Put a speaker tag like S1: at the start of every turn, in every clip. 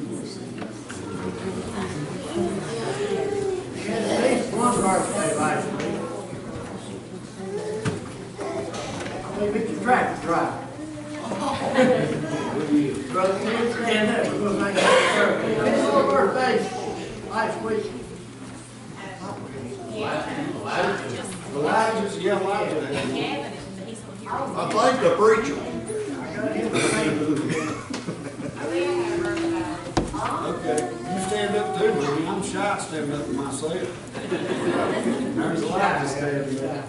S1: At least one birthday last week. Maybe get your tractor dry. Brother, can you stand up? We're going to make happy birthday. It's your birthday last week.
S2: Elijah's, yeah, Elijah. I think the preacher. Okay, you stand up too, man. I'm shy standing up for myself. There's Elijah standing up.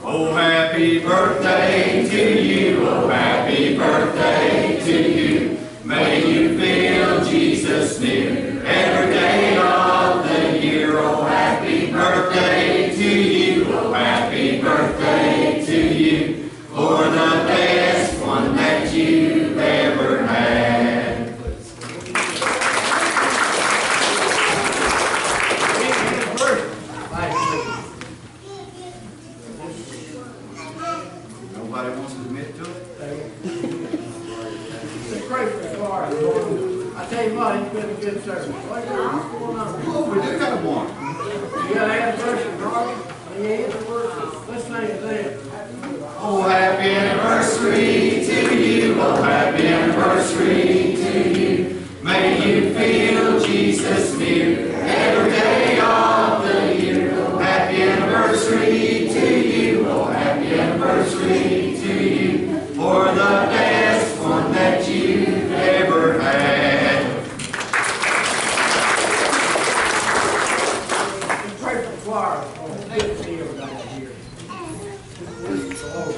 S3: Oh, happy birthday to you, oh, happy birthday to you. May you feel Jesus near every day of the year. Oh, happy birthday to you, oh, happy birthday to you. For the best one that you've ever had.
S2: Nobody wants to admit to it?
S1: I tell you what, it's been a good service. What's going on?
S2: Oh, we do have one.
S1: You got an anniversary, Robbie? Yeah, let's sing it then.
S3: Oh, happy anniversary to you, oh, happy anniversary to you. May you feel Jesus near every day of the year. Oh, happy anniversary to you, oh, happy anniversary to you. For the best one that you've ever had.
S1: Pray for the choir. Good to see everybody here. Praise the Lord.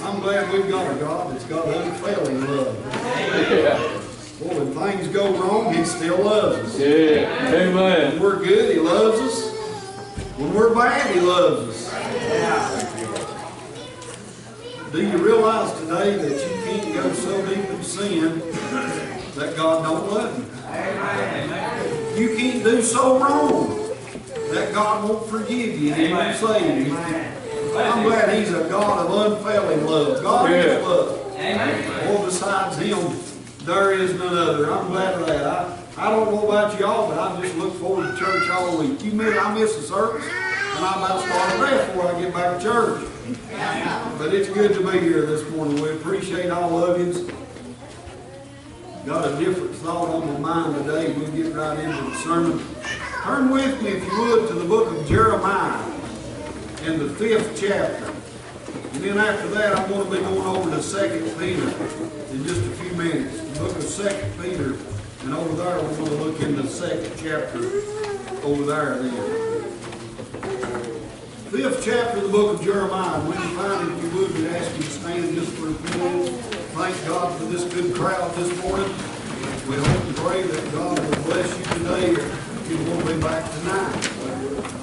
S2: I'm glad we've got a God that's got unfailing love. Well, when things go wrong, He still loves us.
S4: Yeah, amen.
S2: When we're good, He loves us. When we're bad, He loves us. Do you realize today that you can't go so deep in sin that God don't love you? You can't do so wrong that God won't forgive you and He won't save you. I'm glad He's a God of unfailing love. God is love. Well, besides Him, there is none other. I'm glad of that. I don't know about y'all, but I just look forward to church all week. You mean I miss the service, and I'm about to start a day before I get back to church. But it's good to be here this morning. We appreciate all of you. Got a different thought on my mind today. We'll get right into the sermon. Turn with me, if you would, to the book of Jeremiah in the 5th chapter. And then after that, I'm going to be going over to 2 Peter in just a few minutes. The book of 2 Peter. And over there, we're going to look in the 2nd chapter over there then. 5th chapter of the book of Jeremiah. When you find it, if you would, we'd ask you to stand just for a few minutes. Thank God for this good crowd this morning. We hope and pray that God will bless you today. You will be back tonight.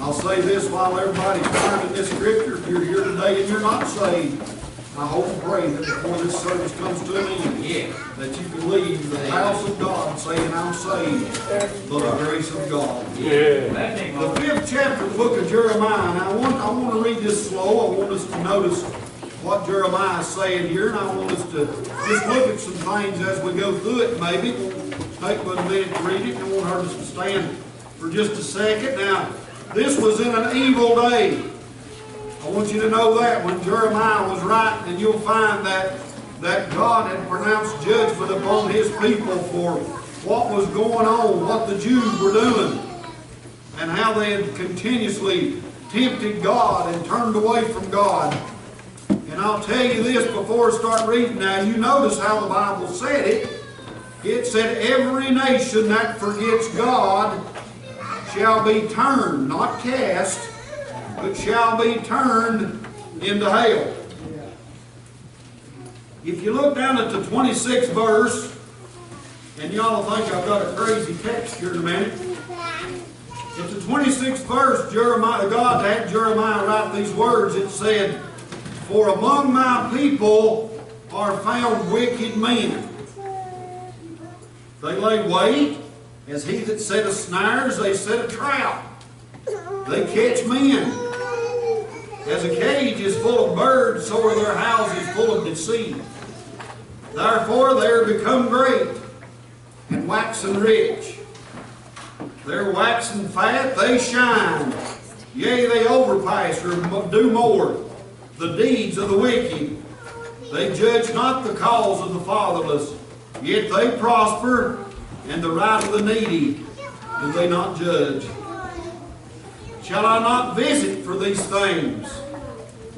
S2: I'll say this while everybody's finding this scripture. If you're here today and you're not saved, I hope and pray that before this service comes to an end, that you can leave the house of God saying, I'm saved by the grace of God. The 5th chapter of the book of Jeremiah, and I want to read this slow. I want us to notice what Jeremiah is saying here, and I want us to just look at some things as we go through it. Maybe it won't take but a minute to read it. It won't hurt us to stand for just a second. Now, this was in an evil day. I want you to know that when Jeremiah was writing, and you'll find that God had pronounced judgment upon His people for what was going on, what the Jews were doing, and how they had continuously tempted God and turned away from God. And I'll tell you this before I start reading. Now, you notice how the Bible said it. It said, every nation that forgets God shall be turned, not cast, but shall be turned into hell. If you look down at the 26th verse, and y'all think I've got a crazy text here in a minute. At the 26th verse, God had Jeremiah write these words. It said, for among my people are found wicked men. They lay wait, as he that setteth snares, they set a trap. They catch men. As a cage is full of birds, so are their houses full of deceit. Therefore they are become great, and waxen rich. They're waxen fat, they shine. Yea, they overpass, or do more. The deeds of the wicked. They judge not the cause of the fatherless, yet they prosper, and the right of the needy do they not judge. Shall I not visit for these things,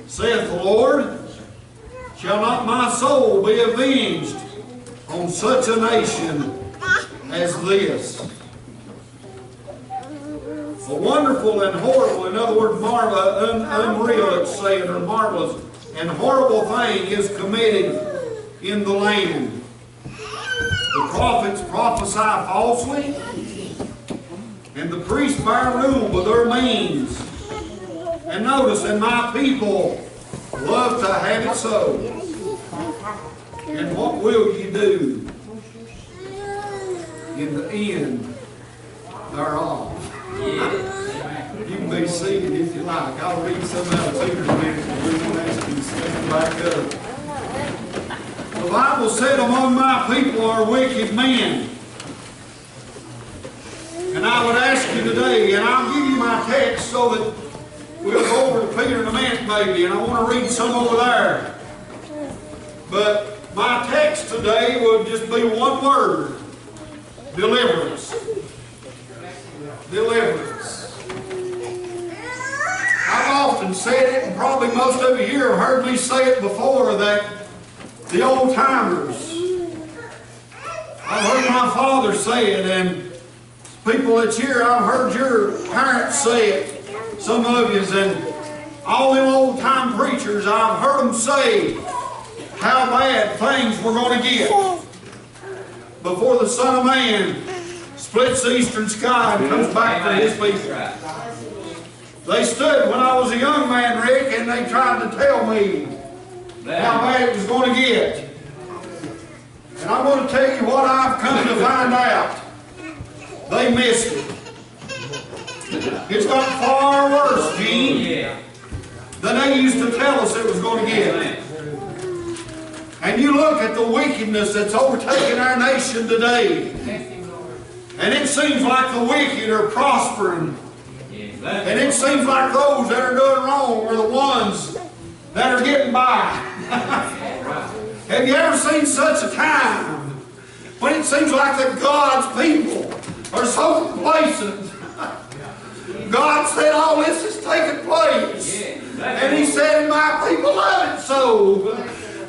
S2: saith the Lord? Shall not my soul be avenged on such a nation as this? A wonderful and horrible, in other words, unreal, it's saying, or marvelous, and horrible thing is committed in the land. The prophets prophesy falsely, and the priests bear rule with their means. And notice, and my people love to have it so. And what will you do in the end thereof? You can be seated if you like. I'll read some out of Peter in a minute, and we're going to ask you to stand back up. The Bible said, among my people are wicked men. And I would ask you today, and I'll give you my text so that we'll go over to Peter in a minute maybe, and I want to read some over there. But my text today will just be one word: deliverance. Deliverance. I've often said it, and probably most of you here have heard me say it before, that the old timers, I've heard my father say it, and people that's here, I've heard your parents say it, some of you, and all them old time preachers, I've heard them say how bad things were going to get before the Son of Man splits the eastern sky and comes back for His people. They stood when I was a young man, Rick, and they tried to tell me how bad it was going to get. And I'm going to tell you what I've come to find out. They missed it. It's got far worse, Gene, than they used to tell us it was going to get. And you look at the wickedness that's overtaken our nation today, and it seems like the wicked are prospering. And it seems like those that are doing wrong are the ones that are getting by. Have you ever seen such a time when it seems like that God's people are so complacent? God said all this is taking place. And He said, my people love it so.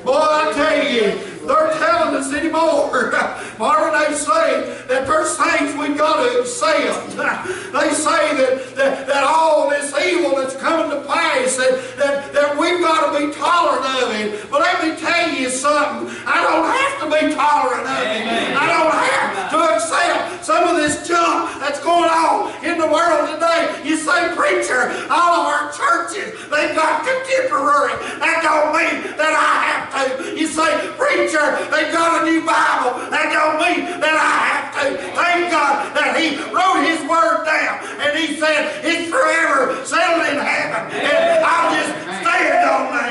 S2: Boy, I tell you, they're telling us anymore. Marvin, they say that there's things we've got to accept. They say that all this evil that's coming to pass, that we've got to be tolerant of it. But let me tell you something. I don't have to be tolerant of it. I don't have to accept some of this junk that's going on in the the world today. You say, preacher, all of our churches, they've got contemporary. That don't mean that I have to. You say, preacher, they've got a new Bible. That don't mean that I have to. Thank God that He wrote His Word down. And He said, it's forever settled in heaven. And I'll just stand on that.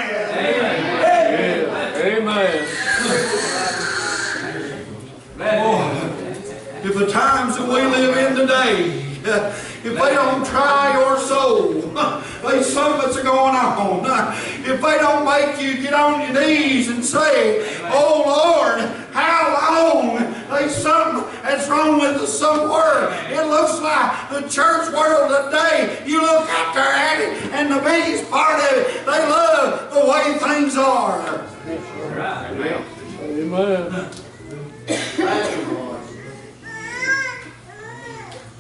S4: Amen.
S2: If the times that we live in today, if they don't try your soul, there's something that's going on. If they don't make you get on your knees and say, oh Lord, how long? There's something that's wrong with us somewhere. It looks like the church world today, you look out there at it, and the biggest part of it, they love the way things are.
S4: Amen.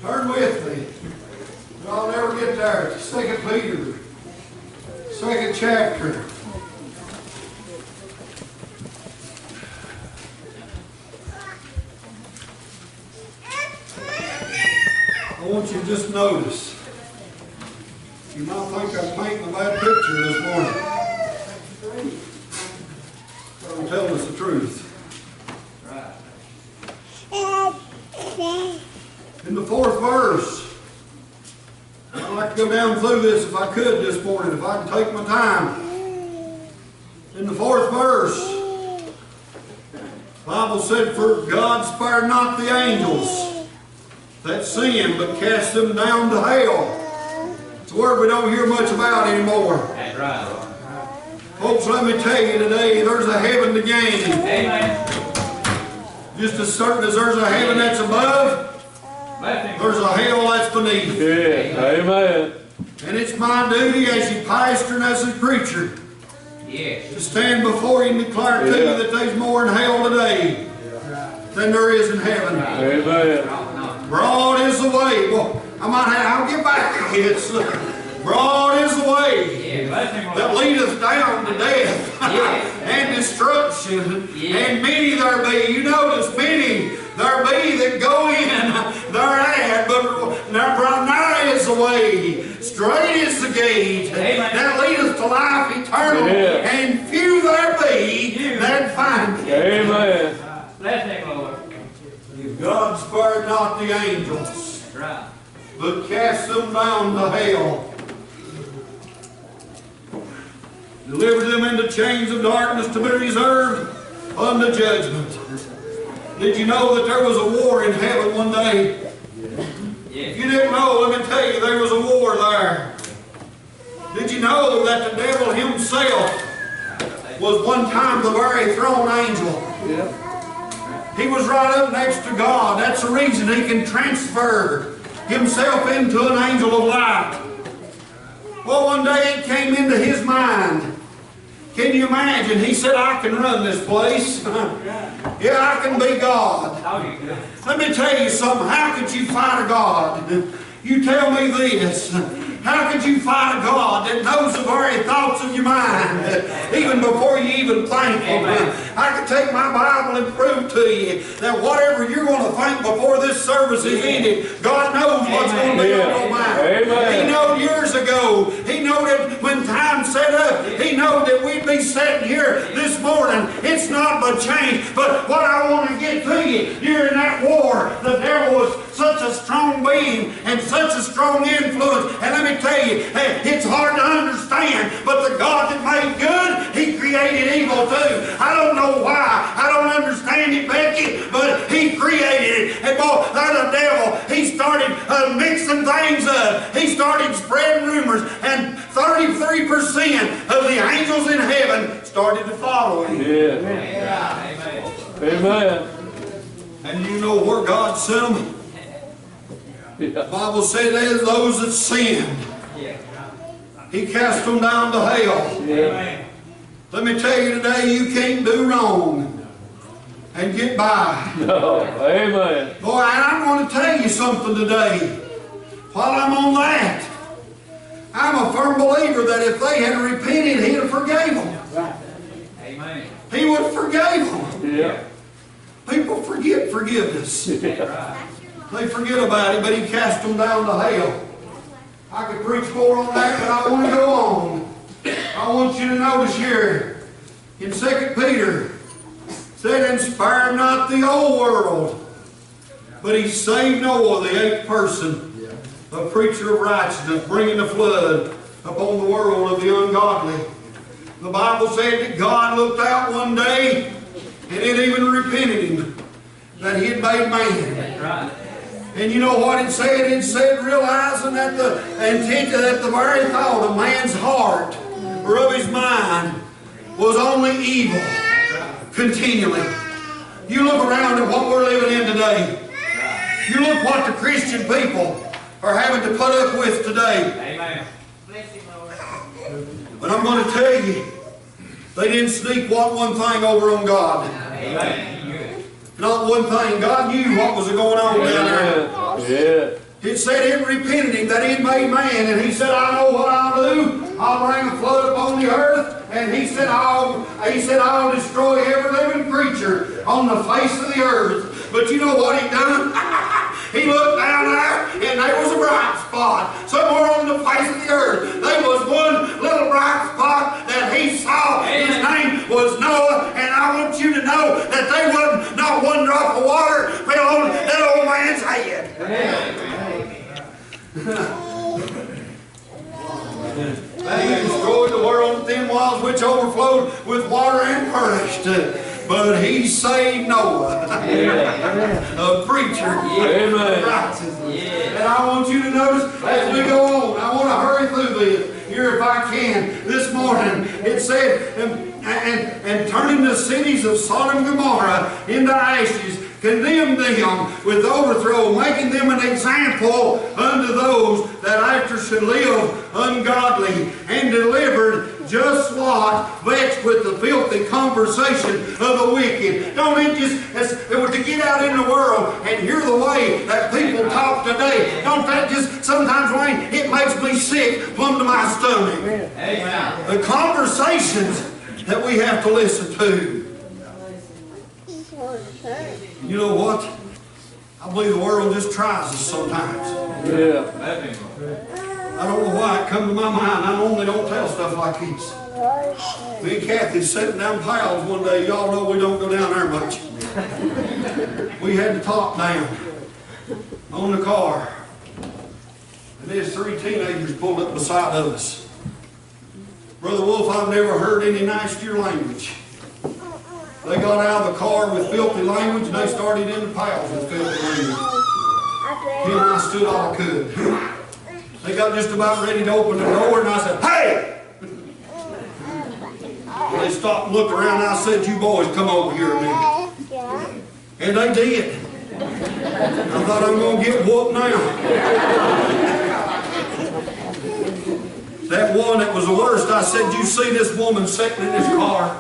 S2: Turn with me. I'll never get there. 2 Peter, 2nd chapter. I want you to just notice. You might think I'm painting a bad picture this morning. But I'm telling us the truth. In the 4th verse, I'd like to go down through this if I could this morning, if I can take my time. In the 4th verse, the Bible said, for God spared not the angels that sinned, but cast them down to hell. It's a word we don't hear much about anymore.
S3: That's right.
S2: Folks, let me tell you today, there's a heaven to gain.
S3: Amen.
S2: Just as certain as there's a heaven that's above, there's a hell that's beneath.
S4: Yeah. Amen.
S2: And it's my duty as your pastor and as a preacher to stand before you and declare to you that there's more in hell today than there is in heaven.
S4: Amen.
S2: Broad is the way. Well, I'll get back to this. Broad is the way that leadeth down to death and destruction. And many there be. You notice many there be that go in thereat, but narrow is the way, straight is the gate that leadeth to life eternal, and few there be that find it.
S4: Amen.
S3: Bless Him, Lord.
S2: God spared not the angels,
S3: Right.
S2: but cast them down to hell. Delivered them into chains of darkness to be reserved unto judgment. Did you know that there was a war in heaven one day? If you didn't know, let me tell you, there was a war there. Did you know that the devil himself was one time the very throne angel? He was right up next to God. That's the reason he can transfer himself into an angel of light. Well, one day it came into his mind. Can you imagine? He said, I can run this place. Yeah, I can be God. Let me tell you something. How could you fight a God? You tell me this. How could you fight a God that knows the very thoughts of your mind, even before you even think them? I could take my Bible and prove to you that whatever you're going to think before this service is ended, God knows what's going to be on your mind. He knew years ago. He knew that when time set up, He knew that we'd be sitting here this morning. It's not but change. But what I want to get to you, during that war, the devil was such a strong being and such a strong influence. And let me tell you, it's hard to understand, but the God that made good, He created evil too. I don't know why. I don't understand it, Becky, but He created it. And boy, the devil, he started mixing things up. He started spreading rumors, and 33% of the angels in heaven started to follow him.
S4: Amen.
S2: And you know where God sent them? The Bible said there's those that sinned. He cast them down to hell. Let me tell you today, you can't do wrong and get by.
S4: No. Amen.
S2: Boy, and I'm going to tell you something today. While I'm on that, I'm a firm believer that if they had repented, He'd have forgave them.
S3: Amen.
S2: He would have forgave them.
S4: Yeah.
S2: People forget forgiveness. They forget about Him, but He cast them down to hell. I could preach more on that, but I want to go on. I want you to notice here in 2 Peter, said, "Inspire not the old world, but He saved Noah, the eighth person, a preacher of righteousness, bringing the flood upon the world of the ungodly." The Bible said that God looked out one day and it even repented Him that He had made man.
S1: Right.
S2: And you know what it said? It said, realizing that the intention, that the very thought of man's heart or of his mind was only evil continually. You look around at what we're living in today. You look what the Christian people are having to put up with today.
S1: Amen.
S2: But I'm going to tell you, they didn't sneak one thing over on God.
S1: Amen.
S2: Not one thing. God knew what was going on down there.
S4: Yeah.
S2: It said it repented Him that He had made man, and He said, "I know what I'll do. I'll bring a flood upon the earth." And He said, I'll destroy every living creature on the face of the earth. But you know what He done? He looked down there, and there was a bright spot somewhere on the face of the earth. There was one little bright spot that He saw. His name was Noah, and I want you to know that there wasn't not one drop of water fell on that old man's head. He destroyed the world with them walls which overflowed with water and perished. But He saved Noah, a preacher of righteousness. And I want you to notice as we go on, I want to hurry through this here if I can. This morning it said, and turning the cities of Sodom and Gomorrah into ashes, condemned them with overthrow, making them an example unto those that after should live ungodly, and delivered just Lot, vexed with the filthy conversation of the wicked. Don't it just, to get out in the world and hear the way that people talk today, don't that just sometimes, Wayne, it makes me sick plumb to my stomach.
S1: Amen.
S2: The conversations that we have to listen to. You know what? I believe the world just tries us sometimes.
S4: Yeah.
S2: I don't know why it come to my mind. I normally don't tell stuff like this. Me and Kathy sitting down piles one day. Y'all know we don't go down there much. We had the top down on the car. And there's 3 teenagers pulled up beside of us. Brother Wolf, I've never heard any nastier language. They got out of the car with filthy language and they started in the piles with filthy language. He and I stood all I could. They got just about ready to open the door and I said, "Hey!" They stopped and looked around and I said, "You boys come over here a minute." And they did. I thought I'm going to get whooped now. That one that was the worst, I said, "You see this woman sitting in this car?"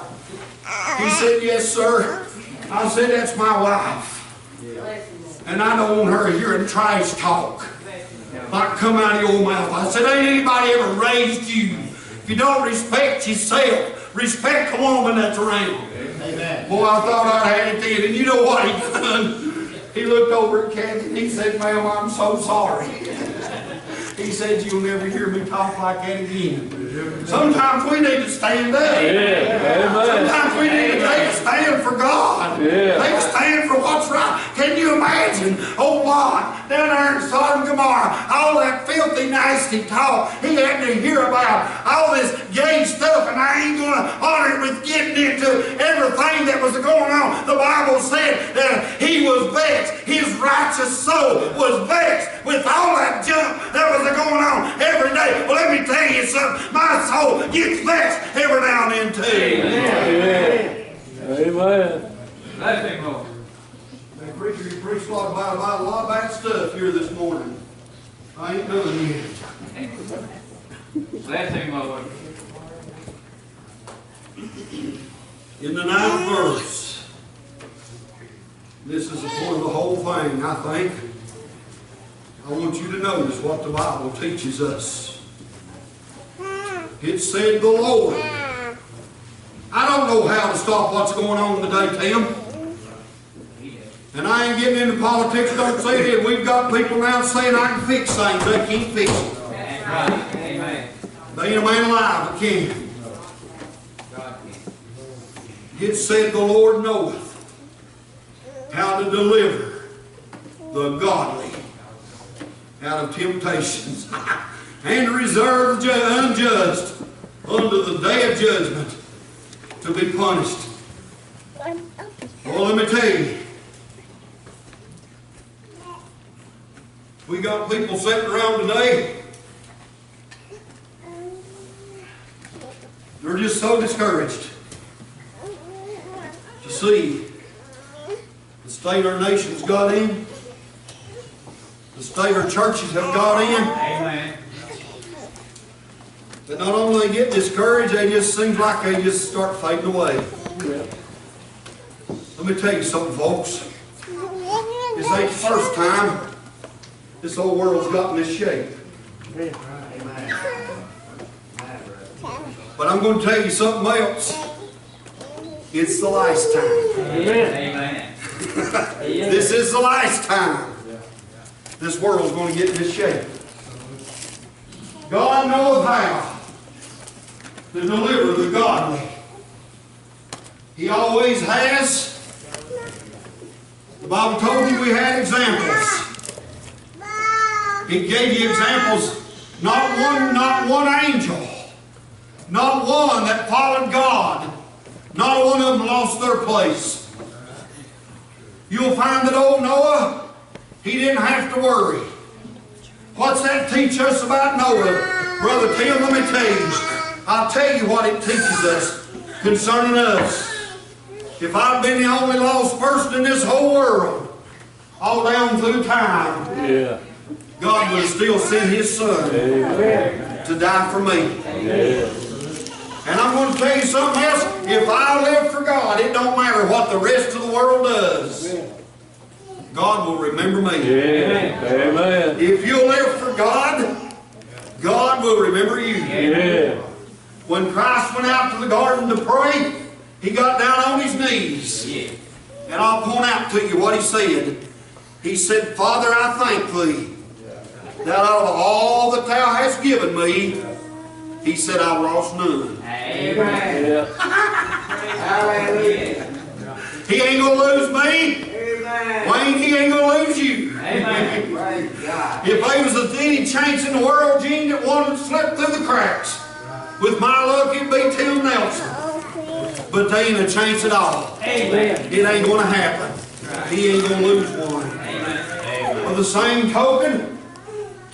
S2: He said, "Yes, sir." I said, "That's my wife. And I don't want her hearing trash talk like come out of your mouth." I said, "Ain't anybody ever raised you? If you don't respect yourself, respect the woman that's around." Amen. Boy, I thought I had it then. And you know what he done? He looked over at Kathy and he said, "Ma'am, I'm so sorry." He said, "You'll never hear me talk like that again." Sometimes we need to stand up.
S4: Yeah.
S2: Sometimes we need to take a stand for God.
S4: Yeah.
S2: Take a stand for what's right. Can you imagine old Lot down there in Sodom and Gomorrah, all that filthy, nasty talk he had to hear about, all this gay stuff, and I ain't going to honor it with getting into everything that was going on. The Bible said that he was vexed. His righteous soul was vexed with all that junk that was going on every day. Well, let me tell you something. My soul gets vexed every now and then too.
S4: Amen. Amen.
S1: Bless Him, Lord.
S2: Hey, preacher, you preached a lot about a lot of bad stuff here this morning. I ain't done yet.
S1: Bless Him, Lord.
S2: In the 9th verse, this is the point of the whole thing, I think. I want you to notice what the Bible teaches us. It said the Lord. I don't know how to stop what's going on today, Tim. And I ain't getting into politics, don't say that. We've got people now saying I can fix things. They can't fix it.
S3: Amen.
S2: They ain't a man alive that can. It said the Lord knoweth how to deliver the godly out of temptations and reserve the unjust unto the day of judgment to be punished. Well, let me tell you, we got people sitting around today, they're just so discouraged to see the state our nation's got in, the state our churches have got in.
S3: Amen.
S2: That not only they get discouraged, they just seems like they just start fading away.
S4: Yeah.
S2: Let me tell you something, folks. This ain't the first time this whole world's gotten this shape. But I'm going to tell you something else. It's the last time.
S3: Amen.
S2: This is the last time this world's going to get in this shape. God knows how to deliver the godly. He always has. The Bible told you we had examples. He gave you examples. Not one angel. Not one that followed God. Not one of them lost their place. You'll find that old Noah, he didn't have to worry. What's that teach us about Noah? Brother Tim, let me tell you. I'll tell you what it teaches us concerning us. If I'd been the only lost person in this whole world, all down through time,
S4: Yeah.
S2: God would have still sent His Son to die for me.
S4: Yeah.
S2: And I'm going to tell you something else. If I live for God, it don't matter what the rest of the world does. God will remember me.
S4: Yeah. Amen.
S2: If you live for God, God will remember you.
S4: Yeah.
S2: When Christ went out to the garden to pray, He got down on His knees. And I'll point out to you what He said. He said, Father, I thank Thee that out of all that Thou hast given me, He said, I lost none.
S3: Amen.
S4: Yeah.
S3: Hallelujah.
S2: He ain't going to lose me.
S3: Amen.
S2: Wayne, He ain't going to lose you.
S3: Amen. Praise God.
S2: If there was any chance in the world, Gene, that wanted to slip through the cracks, with my luck, it'd be Tim Nelson. But there ain't a chance at all.
S3: Amen.
S2: It ain't going to happen. He ain't going to lose one.
S3: Amen.
S2: For the same token,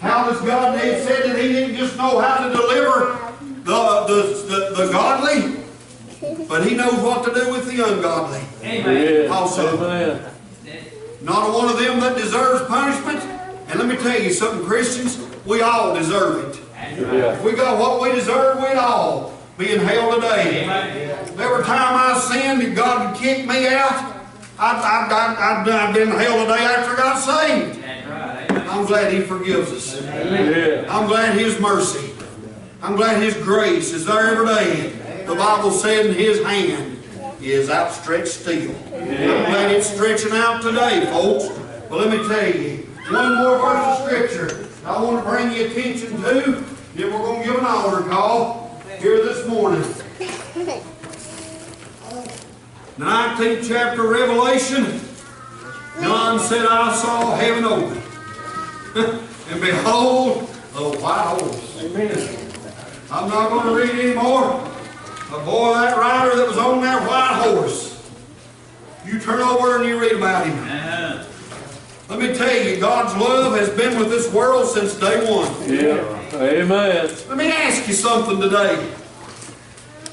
S2: how does God said that He didn't just know how to deliver the godly, but He knows what to do with the ungodly.
S3: Amen.
S2: Also,
S4: Amen.
S2: not one of them that deserves punishment. And let me tell you something, Christians, we all deserve it.
S4: Yeah.
S2: If we got what we deserve, we'd all be in hell today. Every time I sinned and God would kick me out, I'd been in hell today after I got saved. I'm glad He forgives us.
S4: Yeah.
S2: I'm glad His mercy. I'm glad His grace is there every day. The Bible said in His hand is outstretched still. I'm glad it's stretching out today, folks. But let me tell you, one more verse of Scripture I want to bring your attention to, then we're going to give an altar call here this morning. The 19th chapter of Revelation, John said, I saw heaven open. And behold, a white horse. Amen. I'm not going to read anymore. But boy, that rider that was on that white horse, you turn over and you read about him. Let me tell you, God's love has been with this world since day one.
S4: Yeah. Amen.
S2: Let me ask you something today.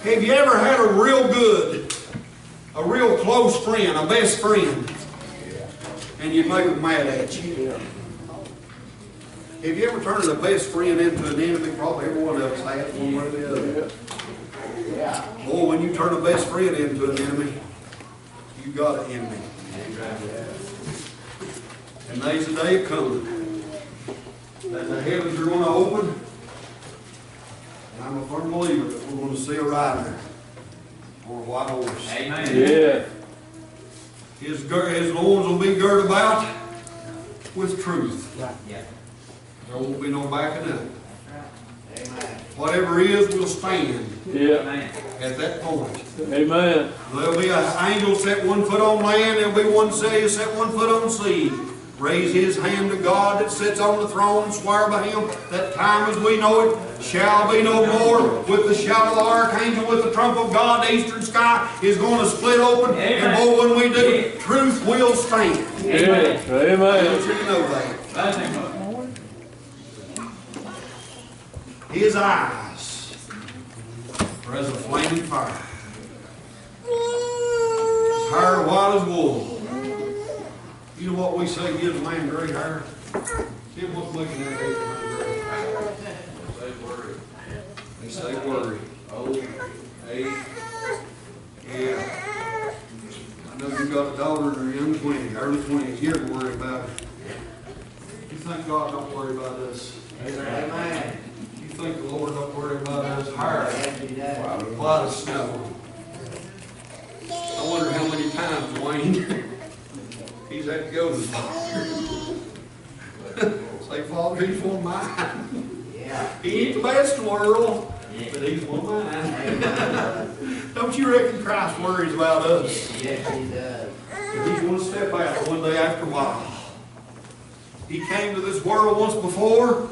S2: Have you ever had a real good, a real close friend, a best friend, and you make them mad at you? Have you ever turned a best friend into an enemy? Probably every one of us has, one way or the other. Boy, when you turn a best friend into an enemy, you got an enemy. And there's a day coming that the heavens are going to open, and I'm a firm believer that we're going to see a rider on a white horse.
S3: Amen.
S4: Yeah.
S2: His loins will be girded about with truth. There won't be no backing up. Whatever is will stand at that point.
S4: Amen.
S2: There'll be an angel set 1 foot on land, there'll be one set 1 foot on sea. Raise his hand to God that sits on the throne and swear by him that time as we know it shall be no more. With the shout of the archangel, with the trump of God, the eastern sky is going to split open. Amen. And oh, when we do, truth will stand.
S4: Amen. Amen.
S2: I want you to know that. His eyes are as a flaming fire. His hair white as wool. You know what we say gives a man gray hair? Tim, what's making that hair gray? They say worry. Old, age. Yeah. I know you got a daughter in her young 20s, early 20s. You're worried about it. You think God don't worry about us? Amen. You think the Lord don't worry about us? Hair. White as snow. I wonder how many times, Dwayne, he's had to go to the Father. Say, Father, he's one of mine. He ain't the best in the world, but he's one of mine. Don't you reckon Christ worries about us?
S1: Yes, he does.
S2: If he's going to step out one day after a while. He came to this world once before.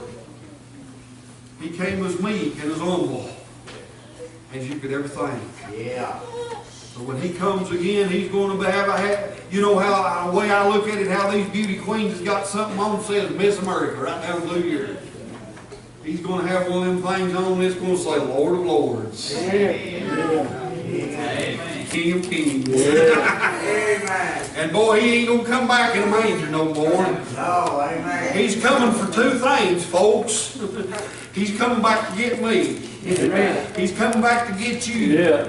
S2: He came as meek and as humble as you could ever think.
S1: Yeah.
S2: So when he comes again, he's going to have you know how the way I look at it, how these beauty queens has got something on that says Miss America right down blue here. He's going to have one of them things on that's going to say Lord of Lords.
S1: Amen.
S2: King of Kings.
S1: Amen.
S2: And boy, he ain't going to come back in a manger no more.
S1: No, amen.
S2: He's coming for 2 things, folks. He's coming back to get me.
S1: Amen.
S2: He's coming back to get you.
S4: Yeah.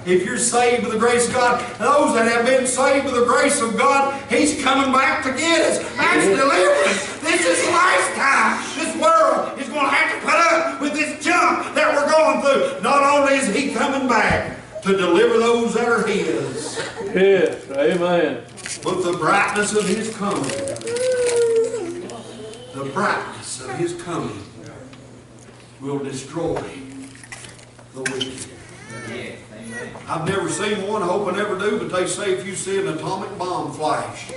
S2: If you're saved by the grace of God, those that have been saved by the grace of God, He's coming back to get us. That's deliverance. This is the last time this world is going to have to put up with this junk that we're going through. Not only is He coming back to deliver those that are His.
S4: Yes. Amen.
S2: But the brightness of His coming, the brightness of His coming will destroy the wicked. I've never seen one, I hope I never do, but they say if you see an atomic bomb flash,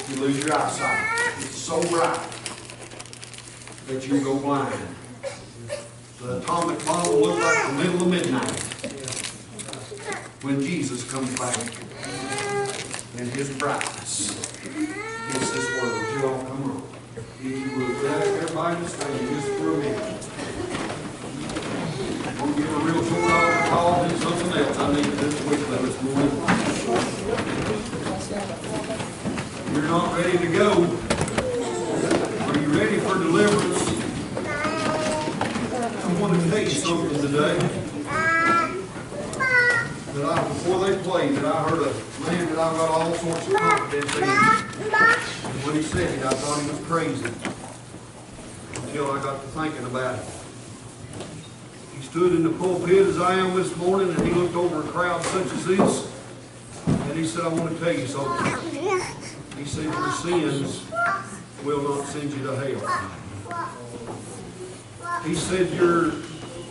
S2: you lose your eyesight. It's so bright that you go blind. The atomic bomb will look like the middle of midnight when Jesus comes back. And His brightness hits this world. You all come on. If you would, everybody just stand just for a minute. We'll give a real short altar call and something else I need to do quickly this morning. You're not ready to go. Are you ready for deliverance? I want to tell you something today. That before they played, that I heard a man that I've got all sorts of confidence in. And when he said it, I thought he was crazy. Until I got to thinking about it. He stood in the pulpit as I am this morning, and he looked over a crowd such as this, and he said, I want to tell you something. He said, your sins will not send you to hell. He said,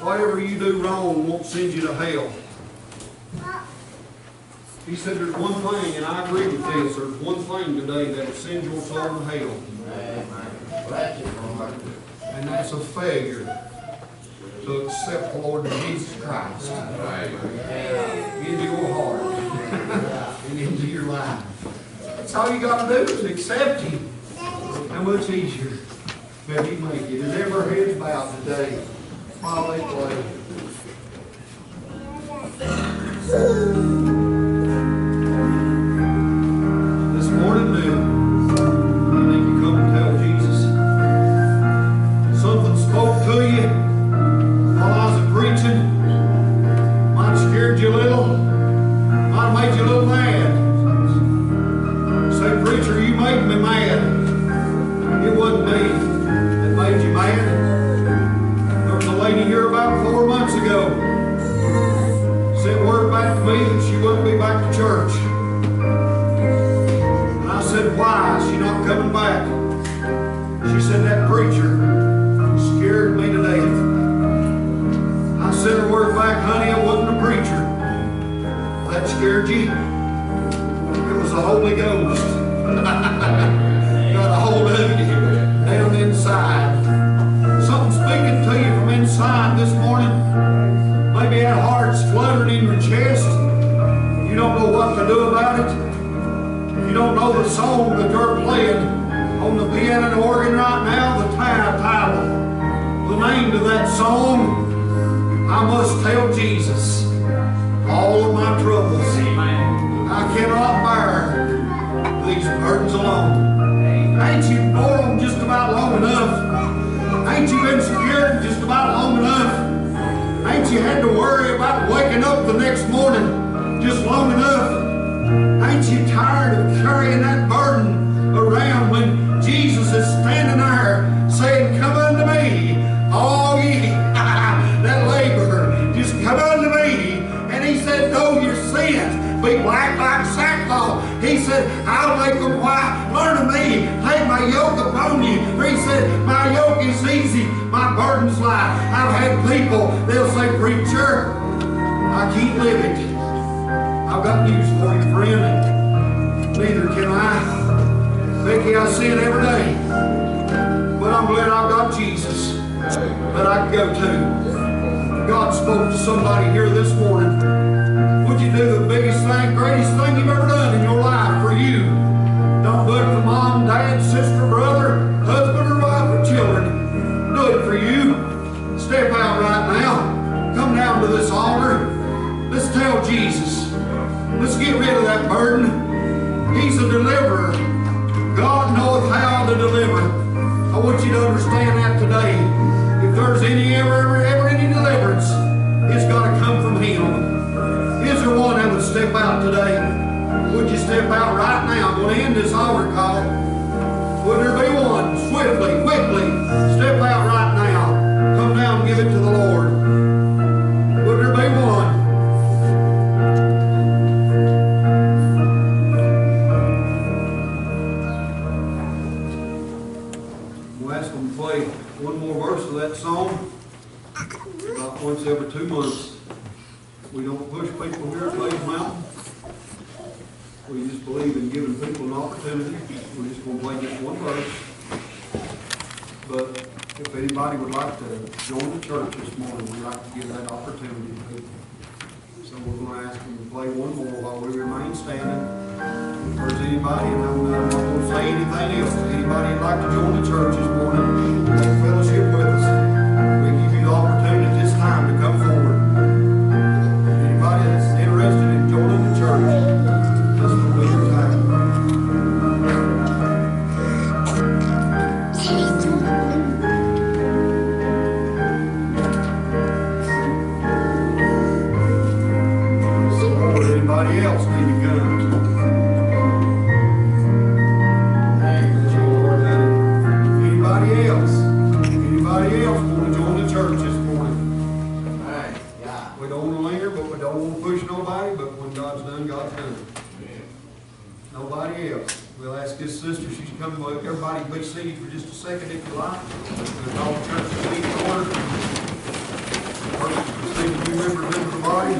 S2: whatever you do wrong won't send you to hell. He said, there's one thing, and I agree with this, there's one thing today that will send your soul to hell. And that's a failure to accept the Lord Jesus Christ into your heart and into your life. That's all you got to do is accept Him. How much easier can He make it? Is every head bowed today while they play? This morning, you need to come and tell Jesus. Something spoke to you while I was preaching. Might have scared you a little. Might have made you a little mad. Say, preacher, you made me mad. It wasn't me that made you mad. There was a lady here about 4 months ago. Sent word back to me that she wouldn't be back to church. She said, that preacher scared me to death. I sent her word back, honey, I wasn't a preacher. That scared you? It was the Holy Ghost. Got a hold of you down inside. Something speaking to you from inside this morning. Maybe that heart's fluttering in your chest. You don't know what to do about it. You don't know the song that they're playing on the piano and organ right now, the title. The name to that song, I must tell Jesus all of my troubles. I cannot bear these burdens alone. Ain't you bore them just about long enough? Ain't you been secured just about long enough? Ain't you had to worry about waking up the next morning just long enough? Ain't you tired of carrying that burden around when Jesus is standing there saying, come unto me, all ye that labor, just come unto me. And he said, though your sins be black like sackcloth, he said, I'll make them white. Learn of me, take my yoke upon you. For he said, my yoke is easy, my burden's light. I've had people, they'll say, preacher, I can't live it. I've got news for you, friend. Neither can I. Becky, I sin every day. But I'm glad I've got Jesus that I can go to. God spoke to somebody here this morning. Would you do the biggest thing, greatest thing you've ever done in your life for you? Don't do it for mom, dad, sister, brother, husband or wife or children. Do it for you. Step out right now. Come down to this altar. Let's tell Jesus. Let's get rid of that burden. He's a deliverer. God knoweth how to deliver. I want you to understand that today. If there's ever any deliverance, it's got to come from Him. Is there one that would step out today? Would you step out right now? I'm going to end this altar call. Would there be one? Swiftly, quickly, step out right now. Come down and give it to the Lord. Would there be one? We'll ask them to play one more verse of that song about once every 2 months. We don't push people here at Blaze Mountain. We just believe in giving people an opportunity. We're just going to play just one verse. But if anybody would like to join the church this morning, we'd like to give that opportunity to people. So we're going to ask them to play one more while we remain standing. If there's anybody, and I'm not going to say anything else, anybody would like to join the church this morning, take fellowship with us, we give you the opportunity this time to come forward. Anybody that's interested in joining the church, this will be your time. Or anybody else need to come? Anybody else? Anybody else want to join the church this morning? We don't want to linger, but we don't want to push nobody, but when God's done, God's done. Nobody else. We'll ask this sister, she's coming. Everybody be seated for just a second if you like. We'll call the church to seat in order. First, receive the new members into the body.